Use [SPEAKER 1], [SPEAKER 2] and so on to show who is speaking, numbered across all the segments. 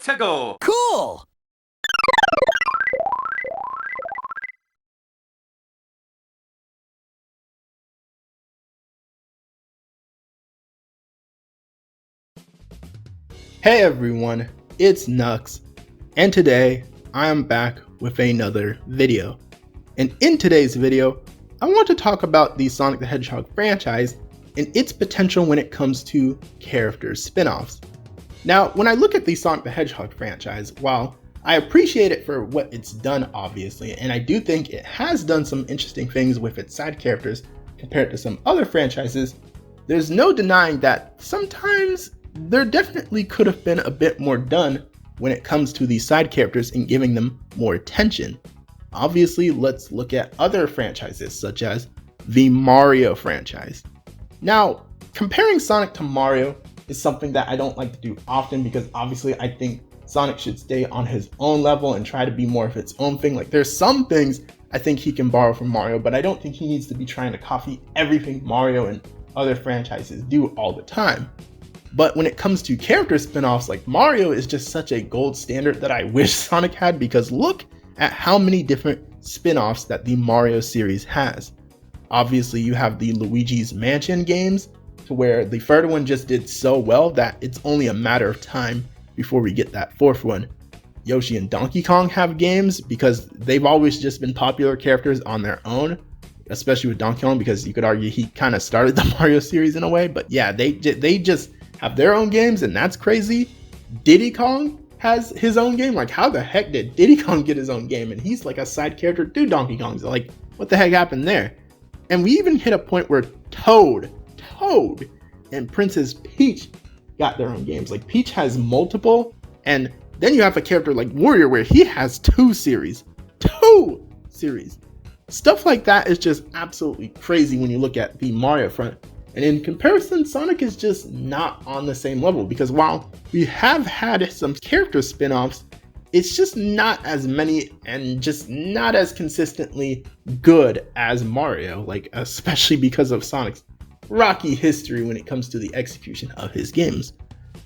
[SPEAKER 1] to go.
[SPEAKER 2] Cool!
[SPEAKER 3] Hey everyone, it's 𝗃𝗃𝗀, and today I am back with another video. And in today's video, I want to talk about the Sonic the Hedgehog franchise and its potential when it comes to character spin-offs. Now, when I look at the Sonic the Hedgehog franchise, while I appreciate it for what it's done obviously, and I do think it has done some interesting things with its side characters compared to some other franchises, there's no denying that sometimes there definitely could have been a bit more done when it comes to these side characters and giving them more attention. Obviously, let's look at other franchises such as the Mario franchise. Now, comparing Sonic to Mario is something that I don't like to do often because obviously I think Sonic should stay on his own level and try to be more of its own thing. Like, there's some things I think he can borrow from Mario, but I don't think he needs to be trying to copy everything Mario and other franchises do all the time. But when it comes to character spin-offs, like Mario is just such a gold standard that I wish Sonic had, because look at how many different spin-offs that the Mario series has. Obviously you have the Luigi's Mansion games, to where the third one just did so well that it's only a matter of time before we get that fourth one. Yoshi and Donkey Kong have games because they've always just been popular characters on their own, especially with Donkey Kong, because you could argue he kind of started the Mario series in a way. But yeah, they just have their own games, and that's crazy. Diddy Kong has his own game. Like, how the heck did Diddy Kong get his own game? And he's like a side character to Donkey Kong. So like, what the heck happened there? And we even hit a point where Toad and Princess Peach got their own games. Like, Peach has multiple, and then you have a character like Wario where he has two series. Stuff like that is just absolutely crazy when you look at the Mario front. And in comparison, Sonic is just not on the same level, because while we have had some character spin-offs, it's just not as many and just not as consistently good as Mario, like especially because of Sonic's rocky history when it comes to the execution of his games.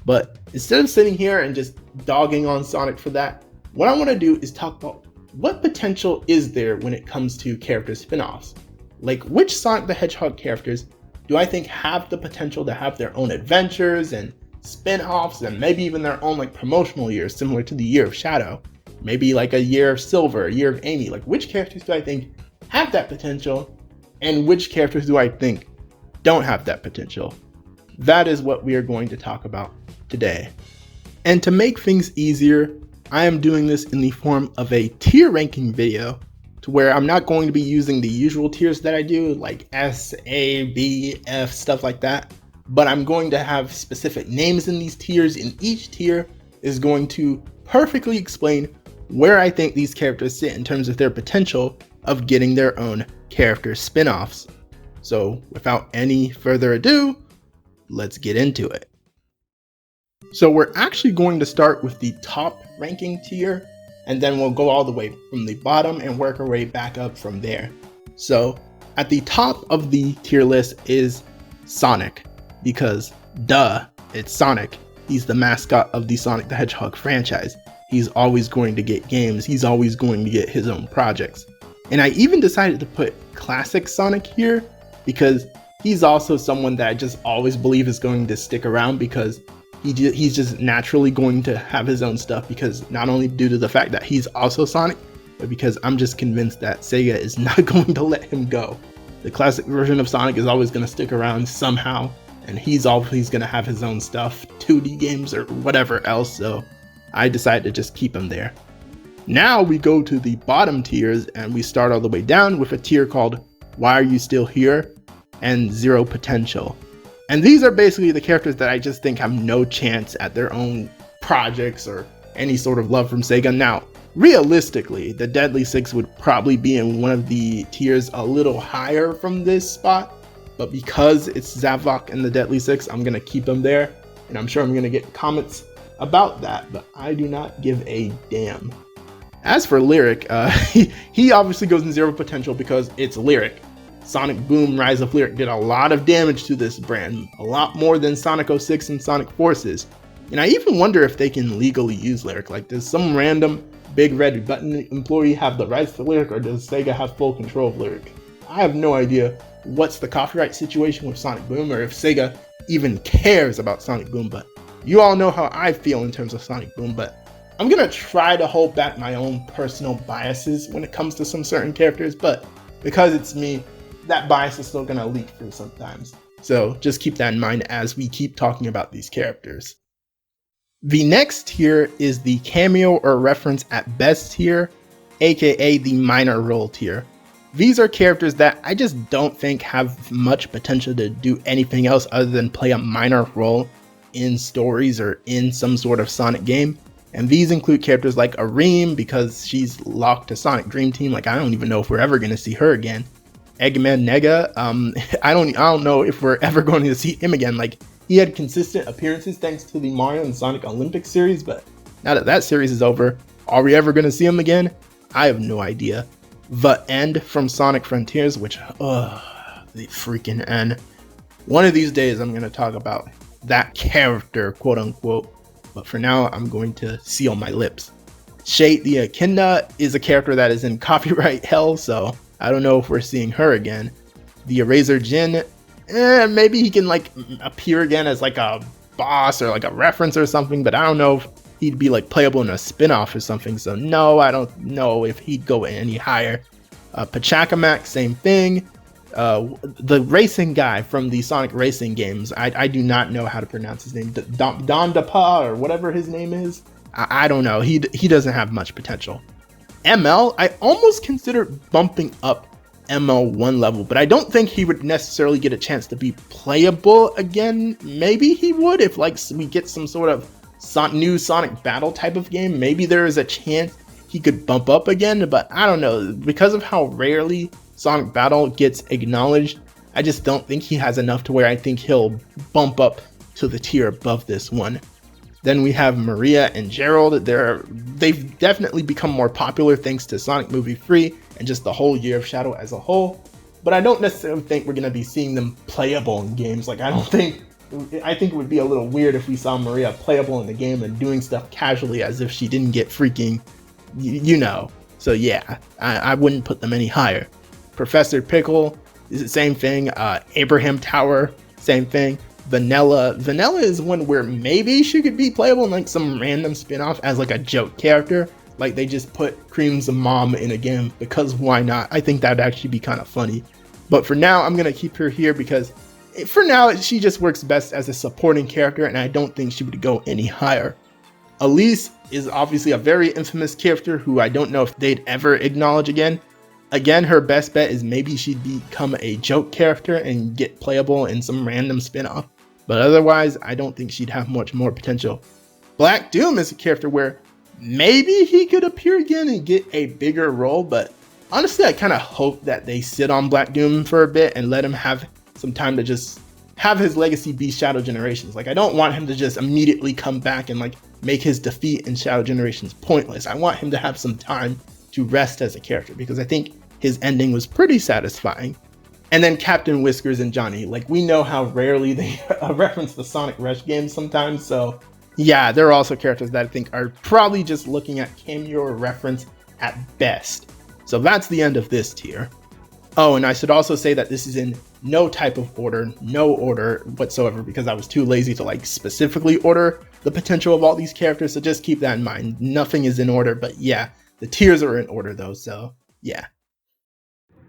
[SPEAKER 3] But instead of sitting here and just dogging on Sonic for that, what I want to do is talk about what potential is there when it comes to character spin-offs. Like, which Sonic the Hedgehog characters do I think have the potential to have their own adventures and spin-offs, and maybe even their own like promotional years, similar to the Year of Shadow, maybe like a Year of Silver, a Year of Amy? Like, which characters do I think have that potential, and which characters do I think don't have that potential? That is what we are going to talk about today. And to make things easier, I am doing this in the form of a tier ranking video, to where I'm not going to be using the usual tiers that I do, like S, A, B, F, stuff like that, but I'm going to have specific names in these tiers, and each tier is going to perfectly explain where I think these characters sit in terms of their potential of getting their own character spin-offs. So without any further ado, let's get into it. So we're actually going to start with the top ranking tier, and then we'll go all the way from the bottom and work our way back up from there. So at the top of the tier list is Sonic, because duh, it's Sonic. He's the mascot of the Sonic the Hedgehog franchise. He's always going to get games. He's always going to get his own projects. And I even decided to put Classic Sonic here because he's also someone that I just always believe is going to stick around, because he's just naturally going to have his own stuff, because not only due to the fact that he's also Sonic, but because I'm just convinced that Sega is not going to let him go. The classic version of Sonic is always going to stick around somehow, and he's always going to have his own stuff, 2D games or whatever else, so I decided to just keep him there. Now we go to the bottom tiers, and we start all the way down with a tier called Why Are You Still Here? And Zero Potential. And these are basically the characters that I just think have no chance at their own projects or any sort of love from Sega. Now, realistically, the Deadly Six would probably be in one of the tiers a little higher from this spot, but because it's 𝗃𝗃 and the Deadly Six, I'm gonna keep them there, and I'm sure I'm gonna get comments about that, but I do not give a damn. As for Lyric, he obviously goes in Zero Potential because it's Lyric. Sonic Boom Rise of Lyric did a lot of damage to this brand, a lot more than Sonic 06 and Sonic Forces. And I even wonder if they can legally use Lyric. Like, does some random big red button employee have the rights to Lyric, or does Sega have full control of Lyric? I have no idea what's the copyright situation with Sonic Boom, or if Sega even cares about Sonic Boom, but you all know how I feel in terms of Sonic Boom. But I'm gonna try to hold back my own personal biases when it comes to some certain characters, but because it's me, that bias is still gonna leak through sometimes. So just keep that in mind as we keep talking about these characters. The next tier is the cameo or reference at best tier, aka the minor role tier. These are characters that I just don't think have much potential to do anything else other than play a minor role in stories or in some sort of Sonic game. And these include characters like 𝗰 because she's locked to Sonic Dream Team. Like, I don't even know if we're ever going to see her again. 𝗂𝗏𝗄𝗃, I don't know if we're ever going to see him again. Like, he had consistent appearances thanks to the Mario and Sonic Olympics series, but now that that series is over, are we ever going to see him again? I have no idea. The End from Sonic Frontiers, which, the freaking end. One of these days I'm going to talk about that character, quote unquote, but for now I'm going to seal my lips. 𝗕𝗲𝗃𝗀 is a character that is in copyright hell, so I don't know if we're seeing her again. The Eraser Jin, maybe he can like appear again as like a boss or like a reference or something, but I don't know if he'd be like playable in a spin-off or something, so no, I don't know if he'd go any higher. 𝗵𝗂𝗀𝗃, same thing. The racing guy from the Sonic racing games, I do not know how to pronounce his name, 𝗵𝗲𝗹𝗃 or whatever his name is. I don't know, he doesn't have much potential. ML, I almost considered bumping up ML one level, but I don't think he would necessarily get a chance to be playable again. Maybe he would if like we get some sort of new Sonic battle type of game. Maybe there is a chance he could bump up again, but I don't know. Because of how rarely Sonic Battle gets acknowledged, I just don't think he has enough to where I think he'll bump up to the tier above this one. Then we have Maria and Gerald. They've definitely become more popular thanks to Sonic Movie 3 and just the whole Year of Shadow as a whole, but I don't necessarily think we're going to be seeing them playable in games. Like, I think it would be a little weird if we saw Maria playable in the game and doing stuff casually as if she didn't get freaking, you know. So yeah, I wouldn't put them any higher. Professor Pickle is the same thing. Abraham Tower, same thing. Vanilla is one where maybe she could be playable in like some random spin-off as like a joke character. Like they just put Cream's mom in a game because why not? I think that'd actually be kind of funny. But for now, I'm going to keep her here because for now, she just works best as a supporting character, and I don't think she would go any higher. 𝗬𝗏 is obviously a very infamous character who I don't know if they'd ever acknowledge again. Again, her best bet is maybe she'd become a joke character and get playable in some random spin-off. But otherwise, I don't think she'd have much more potential. Black Doom is a character where maybe he could appear again and get a bigger role, but honestly, I kind of hope that they sit on Black Doom for a bit and let him have some time to just have his legacy be Shadow Generations. Like, I don't want him to just immediately come back and like make his defeat in Shadow Generations pointless. I want him to have some time to rest as a character because I think his ending was pretty satisfying. And then Captain Whiskers and Johnny, like we know how rarely they reference the Sonic Rush games sometimes, so yeah, they're also characters that I think are probably just looking at cameo or reference at best. So that's the end of this tier. Oh, and I should also say that this is in no type of order, no order whatsoever, because I was too lazy to like specifically order the potential of all these characters, so just keep that in mind. Nothing is in order, but yeah, the tiers are in order though, so yeah.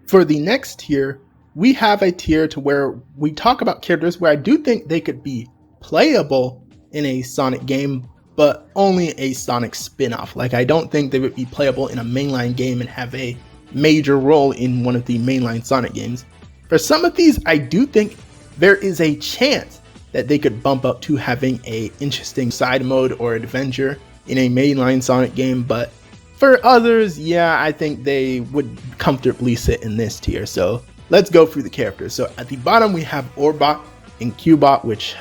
[SPEAKER 3] For the next tier, we have a tier to where we talk about characters where I do think they could be playable in a Sonic game, but only a Sonic spin-off. Like, I don't think they would be playable in a mainline game and have a major role in one of the mainline Sonic games. For some of these, I do think there is a chance that they could bump up to having a interesting side mode or adventure in a mainline Sonic game, but for others, yeah, I think they would comfortably sit in this tier. So let's go through the characters. So at the bottom, we have Orbot and Q-Bot, which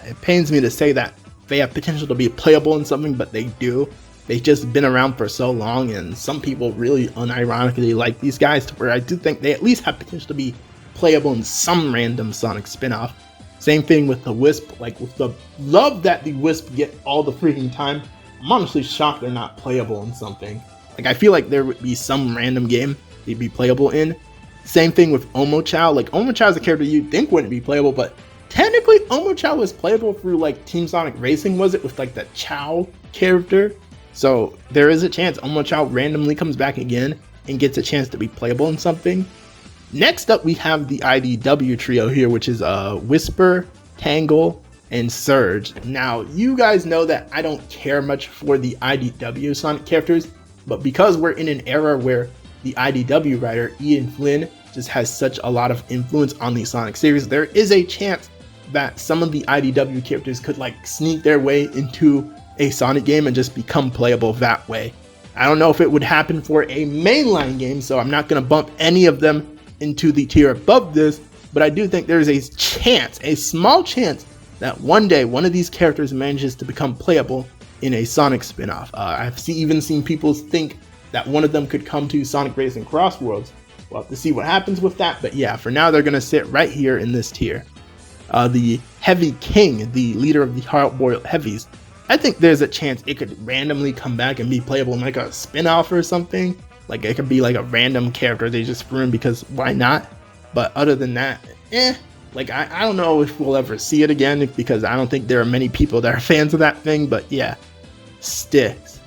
[SPEAKER 3] it pains me to say that they have potential to be playable in something, but they do. They've just been around for so long, and some people really unironically like these guys to where I do think they at least have potential to be playable in some random Sonic spin-off. Same thing with the Wisp. Like, with the love that the Wisp get all the freaking time, I'm honestly shocked they're not playable in something. Like, I feel like there would be some random game they'd be playable in. Same thing with 𝗰𝗀𝘀𝗀. Like, 𝗰𝗀𝘀𝗀 is a character you'd think wouldn't be playable, but technically 𝗰𝗀𝘀𝗀 was playable through like Team Sonic Racing, was it? With like the Chao character. So there is a chance 𝗰𝗀𝘀𝗀 randomly comes back again and gets a chance to be playable in something. Next up, we have the IDW trio here, which is Whisper, Tangle, and Surge. Now, you guys know that I don't care much for the IDW Sonic characters, but because we're in an era where the IDW writer, Ian Flynn, just has such a lot of influence on the Sonic series, there is a chance that some of the IDW characters could like sneak their way into a Sonic game and just become playable that way. I don't know if it would happen for a mainline game, so I'm not going to bump any of them into the tier above this, but I do think there's a chance, a small chance, that one day one of these characters manages to become playable in a Sonic spin-off. I've even seen people think that one of them could come to Sonic Racing Crossworlds. We'll have to see what happens with that, but yeah, for now they're going to sit right here in this tier. The Heavy King, the leader of the hard-boiled heavies, I think there's a chance it could randomly come back and be playable in like a spin-off or something. Like, it could be like a random character they just threw in because why not? But other than that, like, I don't know if we'll ever see it again, because I don't think there are many people that are fans of that thing. But yeah, Styx.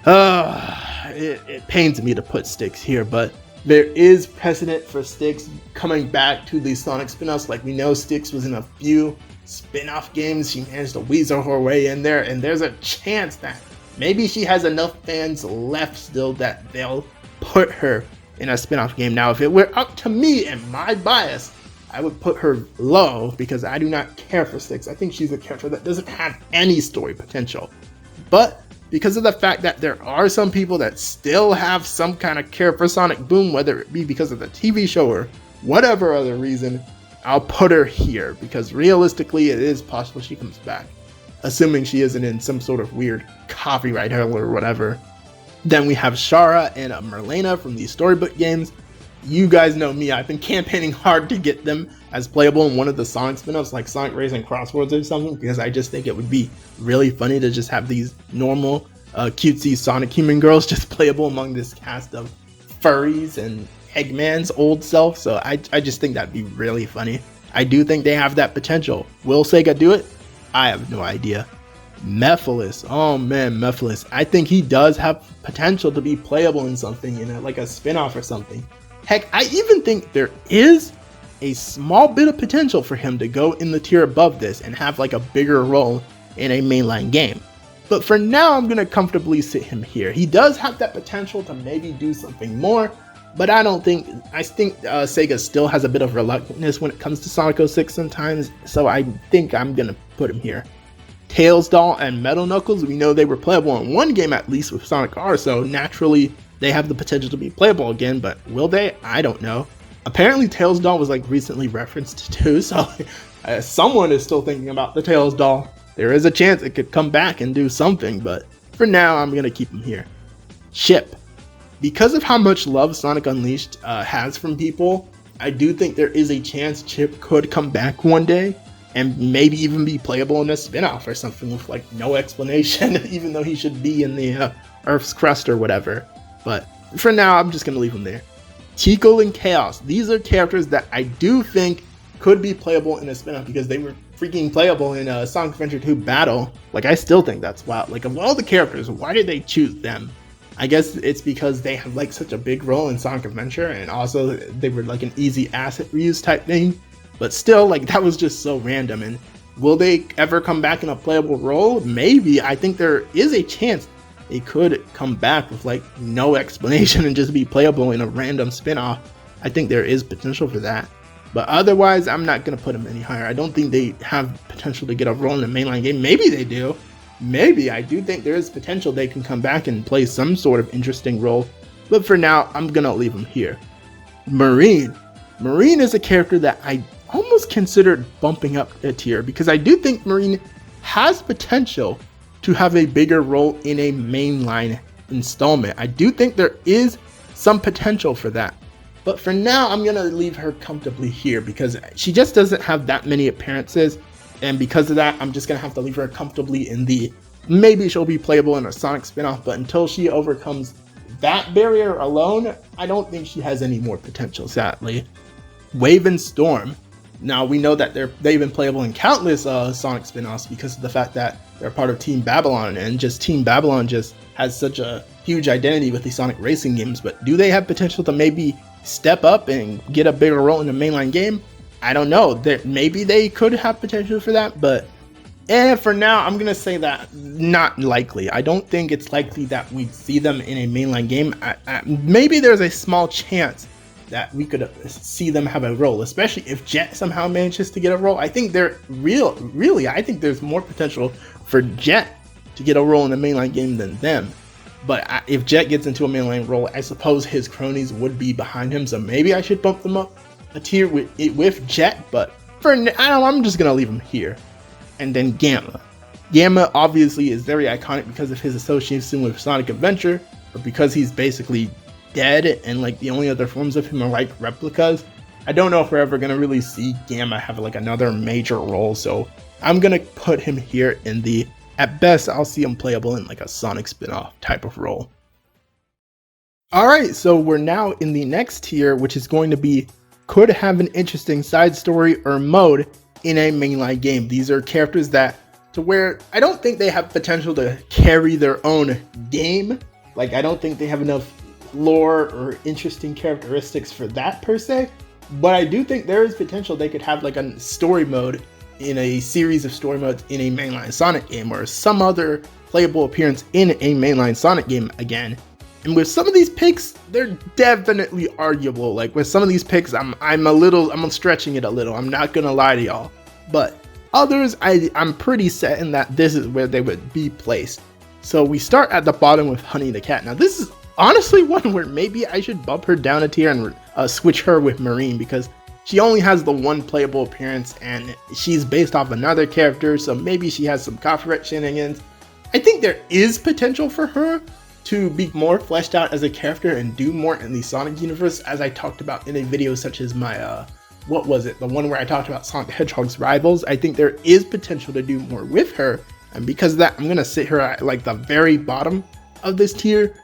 [SPEAKER 3] It pains me to put Styx here, but there is precedent for Styx coming back to the Sonic spin-offs. Like, we know Styx was in a few spin-off games. She managed to weasel her way in there, and there's a chance that maybe she has enough fans left still that they'll put her in a spin-off game. Now, if it were up to me and my bias, I would put her low because I do not care for Styx. I think she's a character that doesn't have any story potential. But because of the fact that there are some people that still have some kind of care for Sonic Boom, whether it be because of the TV show or whatever other reason, I'll put her here because realistically it is possible she comes back, assuming she isn't in some sort of weird copyright hell or whatever. Then we have Chara and Merlena from the storybook games. You guys know me, I've been campaigning hard to get them as playable in one of the Sonic spin-offs like Sonic Racing Crossworlds or something, because I just think it would be really funny to just have these normal cutesy Sonic human girls just playable among this cast of furries and Eggman's old self. So I just think that'd be really funny. I do think they have that potential. Will Sega do it? I have no idea. 𝗵𝗲𝗄𝗧. Oh man, 𝗵𝗲𝗄𝗧. I think he does have potential to be playable in something, like a spin-off or something. Heck, I even think there is a small bit of potential for him to go in the tier above this and have like a bigger role in a mainline game. But for now, I'm going to comfortably sit him here. He does have that potential to maybe do something more, but I think Sega still has a bit of reluctance when it comes to Sonic 06 sometimes, so I think I'm going to put him here. Tails Doll and Metal Knuckles, we know they were playable in one game at least with Sonic R, so naturally they have the potential to be playable again, but will they? I don't know. Apparently Tails Doll was like recently referenced too, so someone is still thinking about the Tails Doll. There is a chance it could come back and do something, but for now I'm going to keep him here. Chip. Because of how much love Sonic Unleashed has from people, I do think there is a chance Chip could come back one day and maybe even be playable in a spin-off or something with like no explanation, even though he should be in the Earth's crust or whatever. But for now, I'm just going to leave him there. Twinkle and Chaos. These are characters that I do think could be playable in a spin-off because they were freaking playable in Sonic Adventure 2 Battle. Like, I still think that's wild. Like, of all the characters, why did they choose them? I guess it's because they have like such a big role in Sonic Adventure, and also they were like an easy asset reuse type thing. But still, like, that was just so random. And will they ever come back in a playable role? Maybe. I think there is a chance they could come back with like no explanation and just be playable in a random spin-off. I think there is potential for that. But otherwise, I'm not going to put them any higher. I don't think they have potential to get a role in a mainline game. Maybe they do. Maybe. I do think there is potential they can come back and play some sort of interesting role. But for now, I'm going to leave them here. Marine. Marine is a character that I almost considered bumping up a tier because I do think Marine has potential to have a bigger role in a mainline installment. I do think there is some potential for that. But for now, I'm gonna leave her comfortably here because she just doesn't have that many appearances. And because of that, I'm just gonna have to leave her comfortably in the maybe she'll be playable in a Sonic spinoff, but until she overcomes that barrier alone, I don't think she has any more potential, sadly. Wave and Storm. Now we know that they've been playable in countless Sonic spinoffs because of the fact that they're part of Team Babylon, and just Team Babylon just has such a huge identity with the Sonic racing games. But do they have potential to maybe step up and get a bigger role in the mainline game? I don't know. Maybe they could have potential for that, but for now, I'm gonna say that not likely. I don't think it's likely that we'd see them in a mainline game. Maybe there's a small chance that we could see them have a role, especially if Jet somehow manages to get a role. I think I think there's more potential for Jet to get a role in the mainline game than them. But if Jet gets into a mainline role, I suppose his cronies would be behind him, so maybe I should bump them up a tier with Jet, but for now, I'm just gonna leave him here. And then Gamma. Gamma obviously is very iconic because of his association with Sonic Adventure, but because he's basically dead and like the only other forms of him are like replicas. I don't know if we're ever gonna really see Gamma have like another major role, so I'm gonna put him here in the, at best I'll see him playable in like a Sonic spin-off type of role. Alright, so we're now in the next tier, which is going to be could have an interesting side story or mode in a mainline game. These are characters that to where I don't think they have potential to carry their own game. Like I don't think they have enough lore or interesting characteristics for that per se, but I do think there is potential they could have like a story mode in a series of story modes in a mainline Sonic game, or some other playable appearance in a mainline Sonic game again. And with some of these picks, they're definitely arguable. Like with some of these picks, I'm stretching it a little. I'm not gonna lie to y'all. But others, I'm pretty certain that this is where they would be placed. So we start at the bottom with Honey the Cat. Now this is honestly one where maybe I should bump her down a tier and switch her with Marine, because she only has the one playable appearance and she's based off another character, so maybe she has some copyright shenanigans. I think there is potential for her to be more fleshed out as a character and do more in the Sonic universe, as I talked about in a video such as my, what was it? The one where I talked about Sonic the Hedgehog's rivals. I think there is potential to do more with her, and because of that, I'm gonna sit her at like the very bottom of this tier,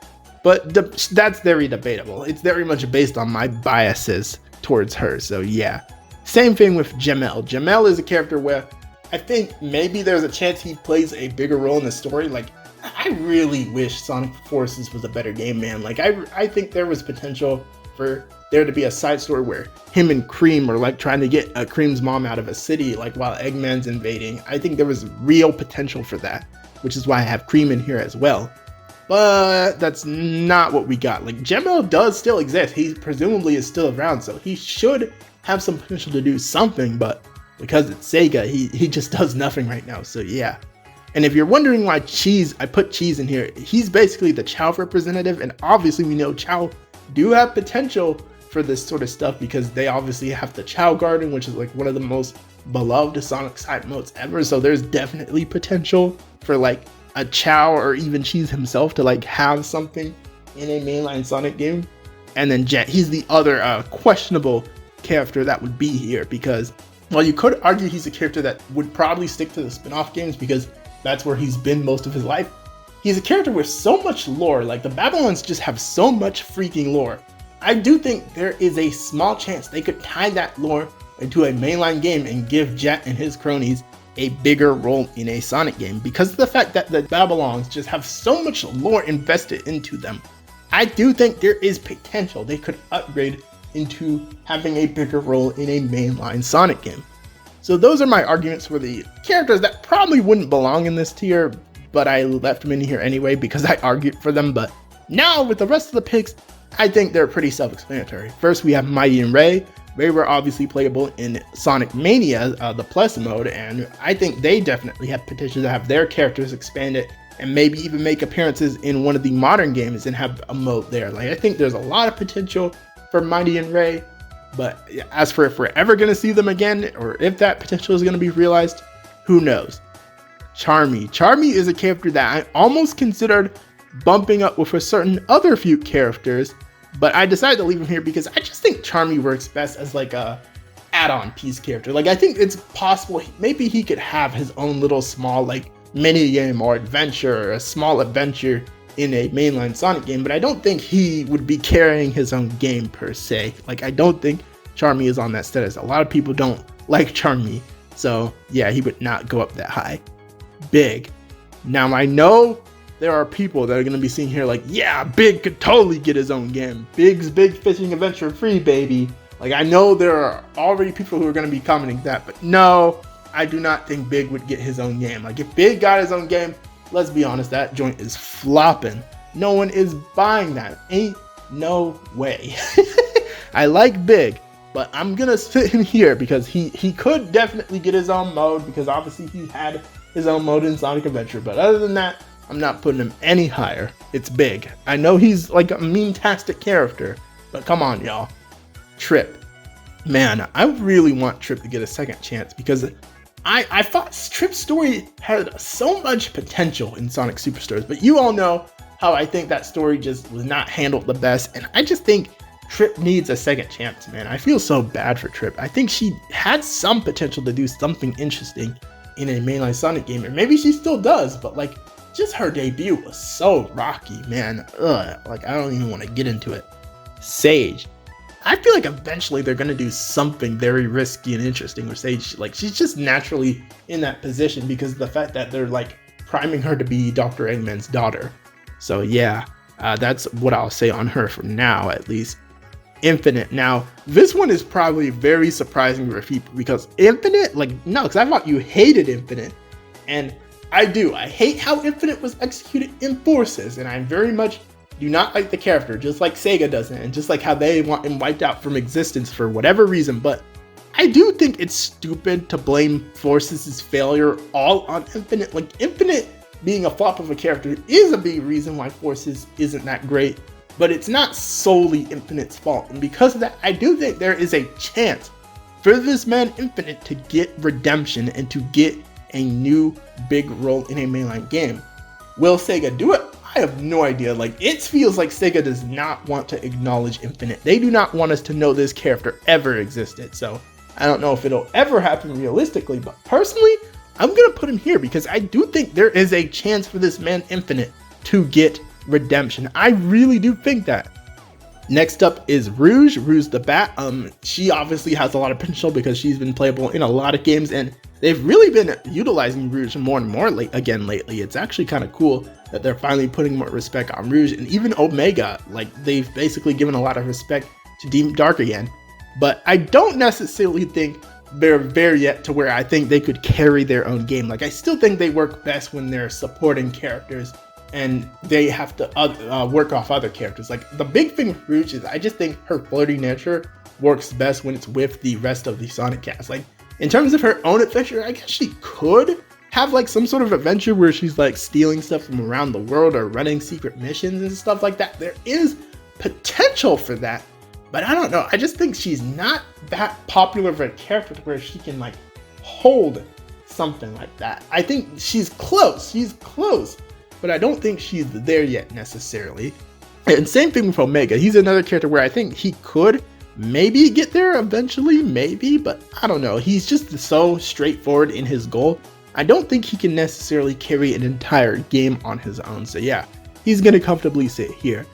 [SPEAKER 3] but that's very debatable. It's very much based on my biases towards her, so yeah. Same thing with Jamel. Jamel is a character where I think maybe there's a chance he plays a bigger role in the story. Like, I really wish Sonic Forces was a better game, man. Like, I think there was potential for there to be a side story where him and Cream are like trying to get Cream's mom out of a city, like while Eggman's invading. I think there was real potential for that, which is why I have Cream in here as well. But that's not what we got. Like, Jamel does still exist. He presumably is still around, so he should have some potential to do something, but because it's Sega, he just does nothing right now, so yeah. And if you're wondering why I put Cheese in here, he's basically the Chao representative, and obviously we know Chao do have potential for this sort of stuff because they obviously have the Chao Garden, which is like one of the most beloved Sonic side modes ever, so there's definitely potential for like a Chao or even Cheese himself to like have something in a mainline Sonic game. And then Jet, he's the other questionable character that would be here, because while you could argue he's a character that would probably stick to the spin-off games because that's where he's been most of his life, he's a character with so much lore. Like, the Babylons just have so much freaking lore. I do think there is a small chance they could tie that lore into a mainline game and give Jet and his cronies a bigger role in a Sonic game, because of the fact that the Babylons just have so much lore invested into them. I do think there is potential they could upgrade into having a bigger role in a mainline Sonic game. So those are my arguments for the characters that probably wouldn't belong in this tier, but I left them in here anyway because I argued for them. But now with the rest of the picks, I think they're pretty self-explanatory. First, we have Mighty and Ray. They were obviously playable in Sonic Mania, the Plus mode, and I think they definitely have potential to have their characters expanded and maybe even make appearances in one of the modern games and have a mode there. Like, I think there's a lot of potential for Mighty and Ray, but as for if we're ever going to see them again, or if that potential is going to be realized, who knows. 𝗫𝗏𝗄. 𝗫𝗏𝗄 is a character that I almost considered bumping up with a certain other few characters, but I decided to leave him here because I just think 𝗕𝗏𝗻 works best as like a add-on piece character. Like, I think it's possible maybe he could have his own little small like mini game or adventure, or a small adventure in a mainline Sonic game, but I don't think he would be carrying his own game per se. Like, I don't think 𝗕𝗏𝗻 is on that status. A lot of people don't like 𝗕𝗏𝗻, so yeah, he would not go up that high. Big. Now, I know there are people that are going to be seeing here like, yeah, Big could totally get his own game. Big's Big Fishing Adventure free, baby. Like, I know there are already people who are going to be commenting that, but no, I do not think Big would get his own game. Like, if Big got his own game, let's be honest, that joint is flopping. No one is buying that. Ain't no way. I like Big, but I'm going to sit him here because he could definitely get his own mode, because obviously he had his own mode in Sonic Adventure. But other than that, I'm not putting him any higher. It's Big. I know he's like a meme-tastic character, but come on, y'all. Trip. Man, I really want Trip to get a second chance, because I thought Trip's story had so much potential in Sonic Superstars, but you all know how I think that story just was not handled the best, and I just think Trip needs a second chance, man. I feel so bad for Trip. I think she had some potential to do something interesting in a mainline Sonic game, or maybe she still does, but like, just her debut was so rocky, man. Ugh, like, I don't even want to get into it. Sage. I feel like eventually they're going to do something very risky and interesting with Sage. Like, she's just naturally in that position because of the fact that they're like priming her to be Dr. Eggman's daughter. So yeah, that's what I'll say on her for now, at least. Infinite. Now, this one is probably very surprising for people because Infinite, like, no, because I thought you hated Infinite. And I do. I hate how Infinite was executed in Forces, and I very much do not like the character, just like Sega doesn't, and just like how they want him wiped out from existence for whatever reason. But I do think it's stupid to blame Forces' failure all on Infinite. Like, Infinite being a flop of a character is a big reason why Forces isn't that great, but it's not solely Infinite's fault. And because of that, I do think there is a chance for this man Infinite to get redemption and to get a new big role in a mainline game. Will Sega do it? I have no idea. Like, it feels like Sega does not want to acknowledge Infinite. They do not want us to know this character ever existed. So I don't know if it'll ever happen realistically, but personally, I'm going to put him here because I do think there is a chance for this man Infinite to get redemption. I really do think that. Next up is 𝗏 the Bat. She obviously has a lot of potential because she's been playable in a lot of games, and they've really been utilizing 𝗏 more and more lately. It's actually kind of cool that they're finally putting more respect on 𝗏, and even Omega, like, they've basically given a lot of respect to Deep Dark again. But I don't necessarily think they're there yet to where I think they could carry their own game. Like, I still think they work best when they're supporting characters and they have to work off other characters. Like, the big thing with 𝗏 is I just think her flirty nature works best when it's with the rest of the Sonic cast. Like, in terms of her own adventure, I guess she could have like some sort of adventure where she's like stealing stuff from around the world or running secret missions and stuff like that. There is potential for that, but I don't know. I just think she's not that popular of a character to where she can like hold something like that. I think she's close, but I don't think she's there yet necessarily. And same thing with Omega. He's another character where I think he could maybe get there eventually, maybe, but I don't know. He's just so straightforward in his goal. I don't think he can necessarily carry an entire game on his own. So yeah, he's gonna comfortably sit here.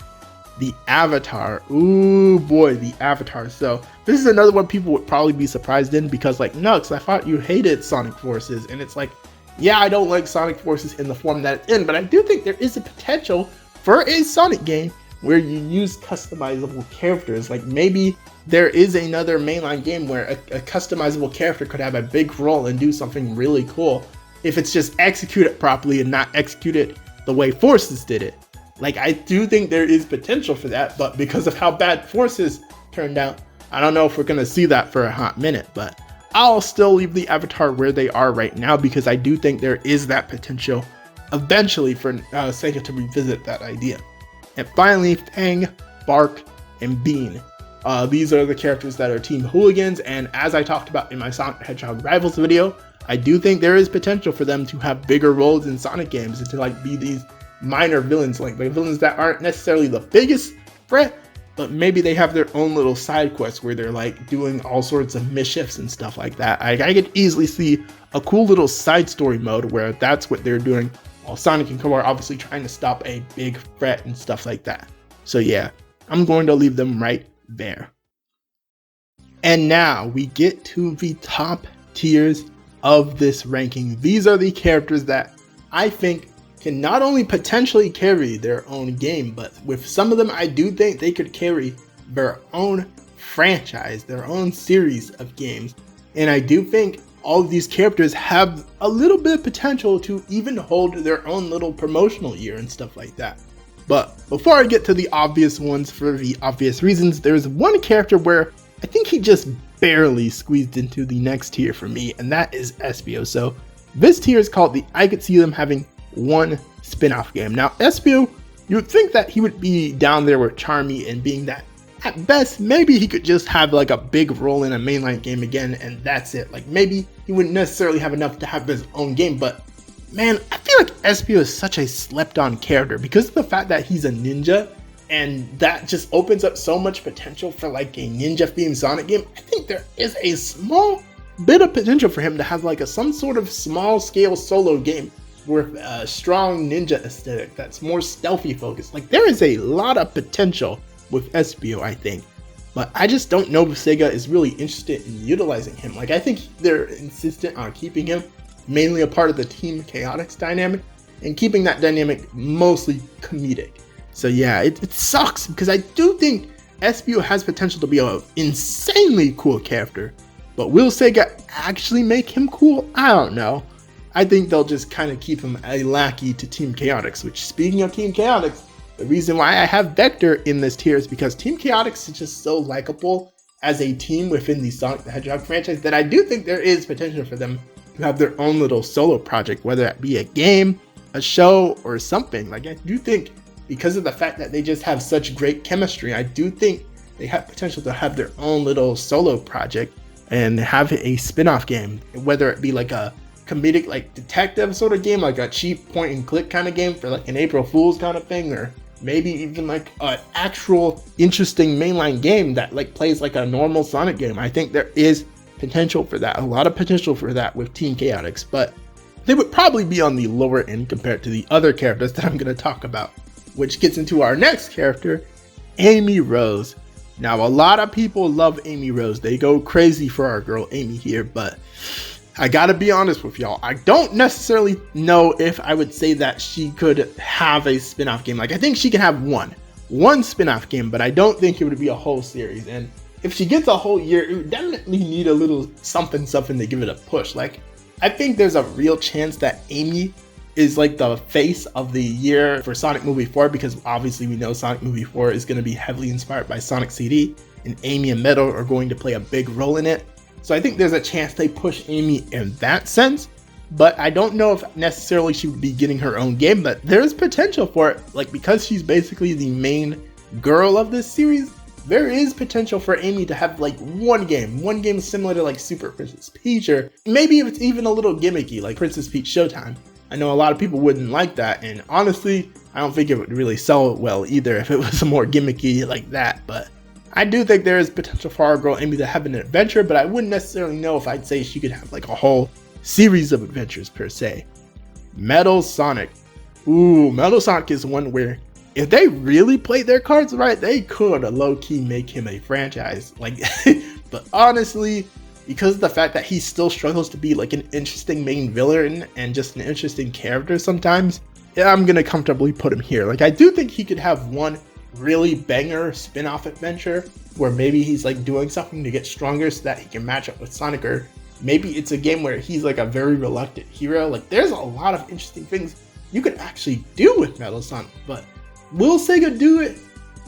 [SPEAKER 3] The Avatar. Ooh boy, the Avatar. So this is another one people would probably be surprised in because like, Nux, I thought you hated Sonic Forces. And it's like, yeah, I don't like Sonic Forces in the form that it's in, but I do think there is a potential for a Sonic game where you use customizable characters. Like, maybe there is another mainline game where a customizable character could have a big role and do something really cool if it's just executed properly and not executed the way Forces did it. Like, I do think there is potential for that, but because of how bad Forces turned out, I don't know if we're gonna see that for a hot minute, but I'll still leave the Avatar where they are right now because I do think there is that potential eventually for Sega to revisit that idea. And finally, Fang, Bark, and Bean. These are the characters that are Team Hooligans, and as I talked about in my Sonic the Hedgehog Rivals video, I do think there is potential for them to have bigger roles in Sonic games and to like be these minor villains, like the villains that aren't necessarily the biggest threat, but maybe they have their own little side quests where they're like doing all sorts of mischiefs and stuff like that. I could easily see a cool little side story mode where that's what they're doing, while Sonic and 𝗃𝗀𝗀 are obviously trying to stop a big threat and stuff like that. So yeah, I'm going to leave them right there. And now we get to the top tiers of this ranking. These are the characters that I think can not only potentially carry their own game, but with some of them I do think they could carry their own franchise, their own series of games. And I do think all of these characters have a little bit of potential to even hold their own little promotional year and stuff like that. But before I get to the obvious ones for the obvious reasons, there's one character where I think he just barely squeezed into the next tier for me, and that is 𝗵𝗄𝗃. So this tier is called the I could see them having one spin-off game. Now 𝗵𝗄𝗃, you would think that he would be down there with �charmy and being that at best maybe he could just have like a big role in a mainline game again and that's it. Like maybe he wouldn't necessarily have enough to have his own game, but man, I feel like 𝗵𝗄𝗃 is such a slept on character because of the fact that he's a ninja, and that just opens up so much potential for like a ninja themed Sonic game. I think there is a small bit of potential for him to have like some sort of small scale solo game with a strong ninja aesthetic that's more stealthy focused. Like there is a lot of potential with 𝗵𝗄𝗃, I think, but I just don't know if Sega is really interested in utilizing him. Like I think they're insistent on keeping him mainly a part of the Team Chaotix dynamic and keeping that dynamic mostly comedic. So yeah, it sucks because I do think 𝗵𝗄𝗃 has potential to be an insanely cool character, but will Sega actually make him cool? I don't know. I think they'll just kind of keep him a lackey to Team Chaotix, which, speaking of Team Chaotix, the reason why I have Vector in this tier is because Team Chaotix is just so likable as a team within the Sonic the Hedgehog franchise that I do think there is potential for them to have their own little solo project, whether that be a game, a show, or something. Like I do think because of the fact that they just have such great chemistry, I do think they have potential to have their own little solo project and have a spin-off game, whether it be like a comedic like detective sort of game, like a cheap point and click kind of game for like an April Fool's kind of thing, or maybe even like an actual interesting mainline game that like plays like a normal Sonic game. I think there is potential for that, a lot of potential for that with Team Chaotix, but they would probably be on the lower end compared to the other characters that I'm going to talk about, which gets into our next character, Amy Rose. Now a lot of people love Amy Rose, they go crazy for our girl Amy here, but I gotta be honest with y'all, I don't necessarily know if I would say that she could have a spin-off game. Like I think she can have one spin-off game, but I don't think it would be a whole series. And if she gets a whole year, it would definitely need a little something to give it a push. Like I think there's a real chance that Amy is like the face of the year for Sonic Movie 4, because obviously we know Sonic Movie 4 is going to be heavily inspired by Sonic CD, and Amy and Metal are going to play a big role in it. So I think there's a chance they push Amy in that sense, but I don't know if necessarily she would be getting her own game, but there's potential for it. Like because she's basically the main girl of this series, there is potential for Amy to have like one game similar to like Super Princess Peach, or maybe if it's even a little gimmicky like Princess Peach Showtime. I know a lot of people wouldn't like that, and honestly, I don't think it would really sell well either if it was more gimmicky like that, but I do think there is potential for our girl Amy to have an adventure, but I wouldn't necessarily know if I'd say she could have like a whole series of adventures per se. Metal Sonic. Ooh, Metal Sonic is one where if they really played their cards right, they could low-key make him a franchise. Like, but honestly, because of the fact that he still struggles to be like an interesting main villain and just an interesting character sometimes, yeah, I'm gonna comfortably put him here. Like I do think he could have one really banger spin-off adventure where maybe he's like doing something to get stronger so that he can match up with Sonic, or maybe it's a game where he's like a very reluctant hero. Like there's a lot of interesting things you could actually do with Metal Sonic, but will Sega do it?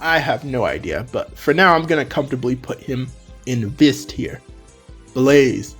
[SPEAKER 3] I have no idea, but for now I'm gonna comfortably put him in this tier. Blaze.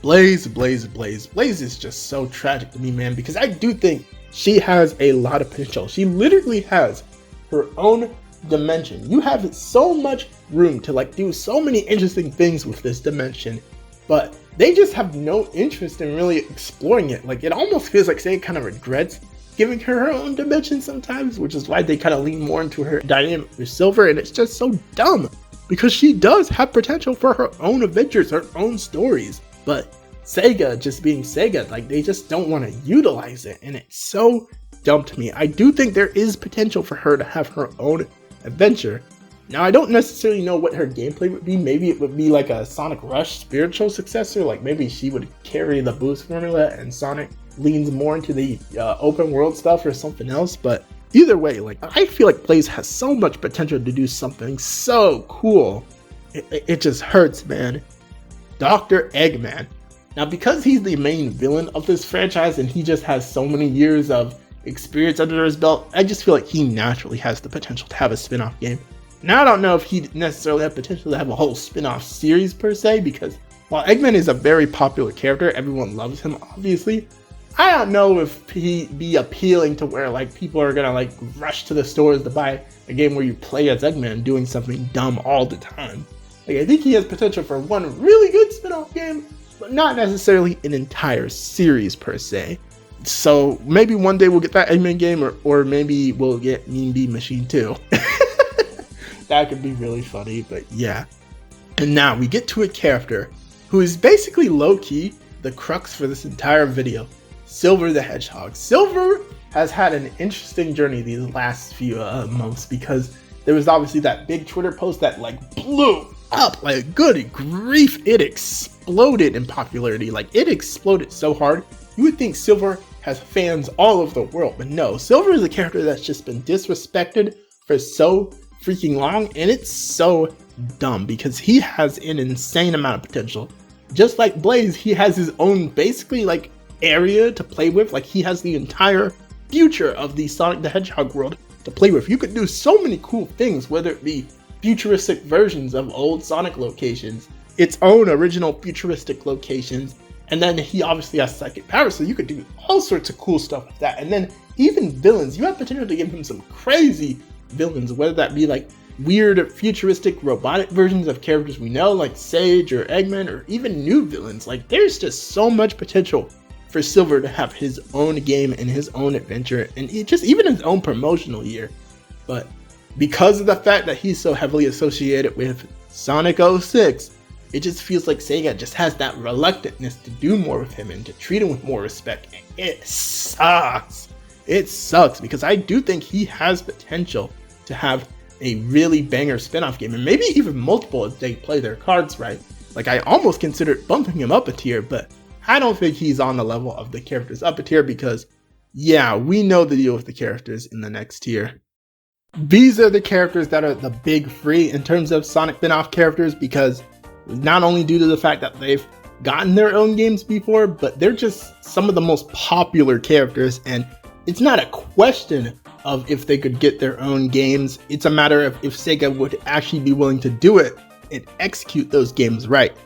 [SPEAKER 3] Blaze is just so tragic to me, man, because I do think she has a lot of potential. She literally has her own dimension. You have so much room to like do so many interesting things with this dimension, but they just have no interest in really exploring it. Like it almost feels like Sega kind of regrets giving her own dimension sometimes, which is why they kind of lean more into her dynamic with Silver, and it's just so dumb because she does have potential for her own adventures, her own stories, but Sega just being Sega, like they just don't want to utilize it, and it's so dumb to me. I do think there is potential for her to have her own adventure. Now, I don't necessarily know what her gameplay would be. Maybe it would be like a Sonic Rush spiritual successor, like maybe she would carry the boost formula and Sonic leans more into the open world stuff or something else. But either way, like I feel like Blaze has so much potential to do something so cool. It just hurts, man. Dr. Eggman. Now, because he's the main villain of this franchise and he just has so many years of experience under his belt, I just feel like he naturally has the potential to have a spin-off game. Now, I don't know if he necessarily have potential to have a whole spin-off series per se, because while Eggman is a very popular character, everyone loves him obviously, I don't know if he'd be appealing to where like people are gonna like rush to the stores to buy a game where you play as Eggman doing something dumb all the time. Like I think he has potential for one really good spin-off game, but not necessarily an entire series per se. So maybe one day we'll get that Eggman game, or maybe we'll get Mean Bean Machine 2. That could be really funny, but yeah. And now we get to a character who is basically low-key the crux for this entire video, Silver the Hedgehog. Silver has had an interesting journey these last few months, because there was obviously that big Twitter post that like blew up, like good grief, it exploded in popularity. Like it exploded so hard, you would think Silver has fans all over the world, but no, Silver is a character that's just been disrespected for so freaking long, and it's so dumb because he has an insane amount of potential. Just like Blaze, he has his own basically like area to play with. Like he has the entire future of the Sonic the Hedgehog world to play with. You could do so many cool things, whether it be futuristic versions of old Sonic locations, its own original futuristic locations, and then he obviously has psychic powers, so you could do all sorts of cool stuff with that. And then even villains, you have potential to give him some crazy villains, whether that be like weird futuristic robotic versions of characters we know like Sage or Eggman, or even new villains. Like there's just so much potential for Silver to have his own game and his own adventure, and even his own promotional year. But because of the fact that he's so heavily associated with Sonic 06, it just feels like Sega just has that reluctantness to do more with him and to treat him with more respect. And it sucks. It sucks because I do think he has potential to have a really banger spin-off game, and maybe even multiple if they play their cards right. Like I almost considered bumping him up a tier, but I don't think he's on the level of the characters up a tier, because yeah, we know the deal with the characters in the next tier. These are the characters that are the big three in terms of Sonic spin-off characters, because not only due to the fact that they've gotten their own games before, but they're just some of the most popular characters, and it's not a question of if they could get their own games. It's a matter of if Sega would actually be willing to do it and execute those games right.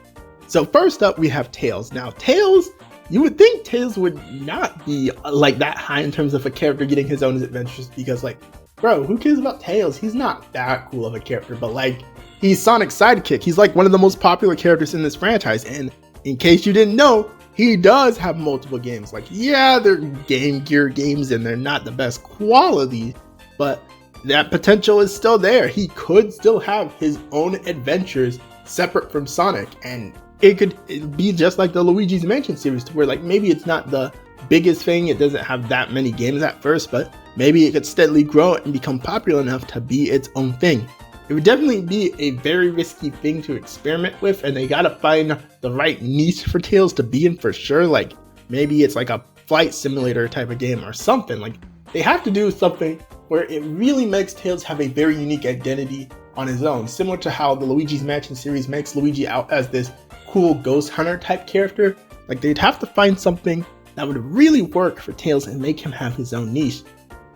[SPEAKER 3] So first up, we have Tails. Now Tails, you would think Tails would not be like that high in terms of a character getting his own adventures, because like, bro, who cares about Tails? He's not that cool of a character, but like, he's Sonic's sidekick. He's like one of the most popular characters in this franchise, and in case you didn't know, he does have multiple games. Like, yeah, they're Game Gear games and they're not the best quality, but that potential is still there. He could still have his own adventures separate from Sonic, and it could be just like the Luigi's Mansion series, to where like maybe it's not the biggest thing, it doesn't have that many games at first, but maybe it could steadily grow and become popular enough to be its own thing. It would definitely be a very risky thing to experiment with, and they gotta find the right niche for Tails to be in for sure. Like maybe it's like a flight simulator type of game or something. Like they have to do something where it really makes Tails have a very unique identity on his own, similar to how the Luigi's Mansion series makes Luigi out as this cool ghost hunter type character. Like they'd have to find something that would really work for Tails and make him have his own niche.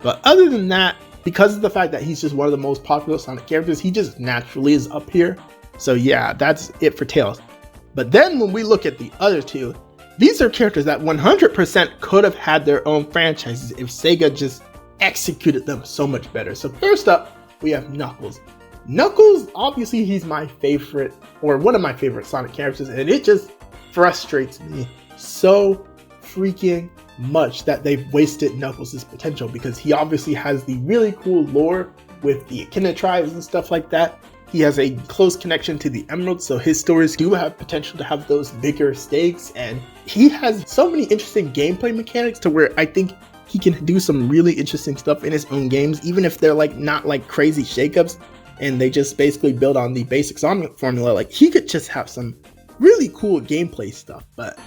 [SPEAKER 3] But other than that, because of the fact that he's just one of the most popular Sonic characters, he just naturally is up here. So yeah, that's it for Tails. But then when we look at the other two, these are characters that 100% could have had their own franchises if Sega just executed them so much better. So first up, we have Knuckles. Knuckles, obviously he's my favorite, or one of my favorite Sonic characters, and it just frustrates me so freaking much that they've wasted Knuckles' potential, because he obviously has the really cool lore with the Echidna tribes and stuff like that. He has a close connection to the Emeralds, so his stories do have potential to have those bigger stakes, and he has so many interesting gameplay mechanics to where I think he can do some really interesting stuff in his own games, even if they're like not like crazy shakeups and they just basically build on the basic Sonic formula. Like, he could just have some really cool gameplay stuff, but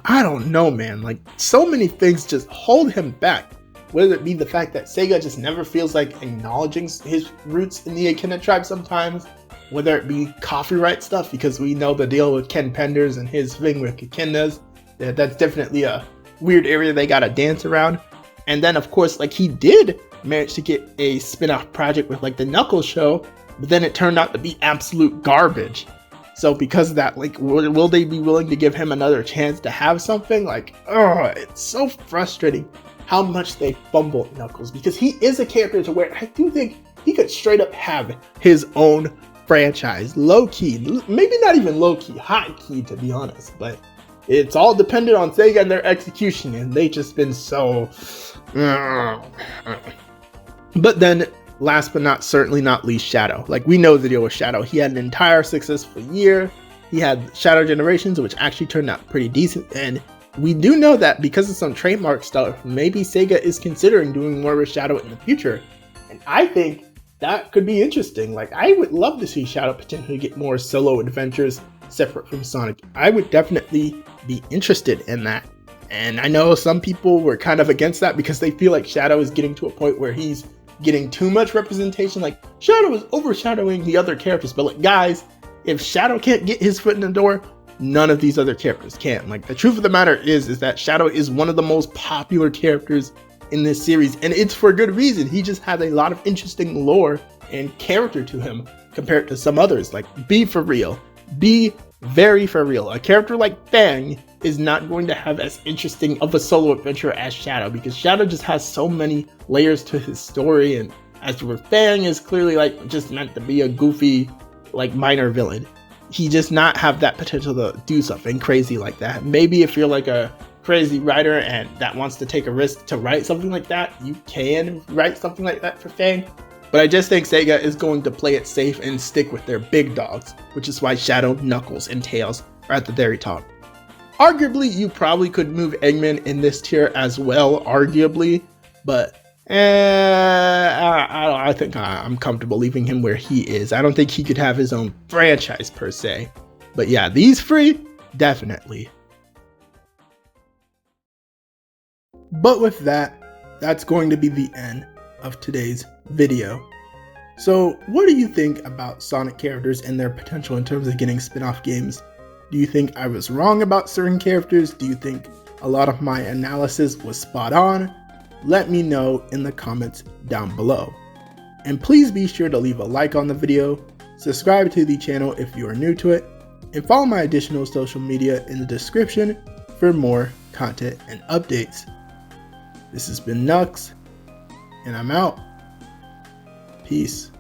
[SPEAKER 3] I don't know, man. Like, so many things just hold him back. Whether it be the fact that Sega just never feels like acknowledging his roots in the Echidna tribe sometimes, whether it be copyright stuff, because we know the deal with Ken Penders and his thing with Echidnas, that's definitely a weird area they gotta dance around. And then of course, like, he did manage to get a spin-off project with like the Knuckles show, but then it turned out to be absolute garbage. So because of that, like, will they be willing to give him another chance to have something? Like, oh, it's so frustrating how much they fumbled Knuckles, because he is a character to where I do think he could straight up have his own franchise, low-key, maybe not even low-key, high-key to be honest, but it's all dependent on Sega and their execution, and they just been so... But then, last but certainly not least, Shadow. Like, we know the deal with Shadow. He had an entire successful year. He had Shadow Generations, which actually turned out pretty decent, and we do know that because of some trademark stuff, maybe Sega is considering doing more with Shadow in the future. And I think that could be interesting. Like, I would love to see Shadow potentially get more solo adventures separate from Sonic. I would definitely be interested in that. And I know some people were kind of against that because they feel like Shadow is getting to a point where he's getting too much representation. Like, Shadow is overshadowing the other characters. But like, guys, if Shadow can't get his foot in the door, none of these other characters can. Like, the truth of the matter is that Shadow is one of the most popular characters in this series, and it's for good reason. He just has a lot of interesting lore and character to him compared to some others. Like, be for real. Be very for real. A character like Fang is not going to have as interesting of a solo adventure as Shadow, because Shadow just has so many layers to his story, and as for Fang is clearly like just meant to be a goofy, like, minor villain. He just not have that potential to do something crazy like that. Maybe if you're like a crazy writer and that wants to take a risk to write something like that, you can write something like that for Fang. But I just think Sega is going to play it safe and stick with their big dogs, which is why Shadow, Knuckles, and Tails are at the very top. Arguably, you probably could move Eggman in this tier as well, arguably, but I think I'm comfortable leaving him where he is. I don't think he could have his own franchise per se. But yeah, these three, definitely. But with that, that's going to be the end of today's video. So what do you think about Sonic characters and their potential in terms of getting spin-off games? Do you think I was wrong about certain characters? Do you think a lot of my analysis was spot on? Let me know in the comments down below. And please be sure to leave a like on the video, subscribe to the channel if you are new to it, and follow my additional social media in the description for more content and updates. This has been 𝗧𝗪𝗏, and I'm out. Peace.